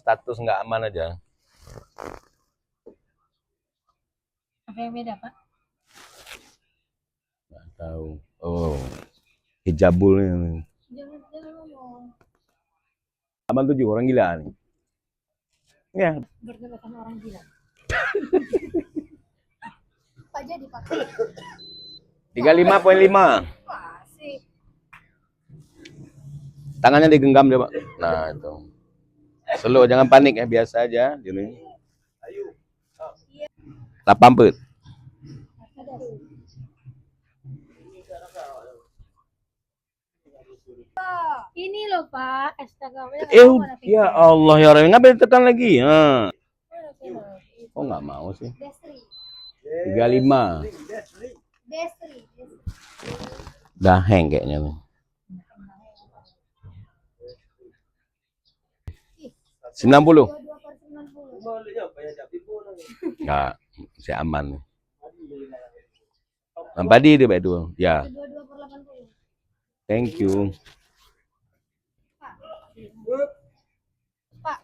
Status nggak aman aja. Apa yang beda, Pak? Nggak tahu. Oh, hijabul nih. Jangan ngomong. Abang 7 orang gila nih. Ya. Bertepatan orang gila. Pak jadi Pak. 35,5. Wah, sih. Tangannya digenggam dia, Pak. Nah, itu. Slow, jangan panik ya, biasa aja gini. 80. Ini loh Pak, Instagramnya. Ya Allah ya Rabbi, ngapain tekan lagi? Ha. Oh nggak mau sih. 35. Udah hang kayaknya nih. 90. Nggak, masih aman. Padi dia baik dua. Ya. Thank you. Pak.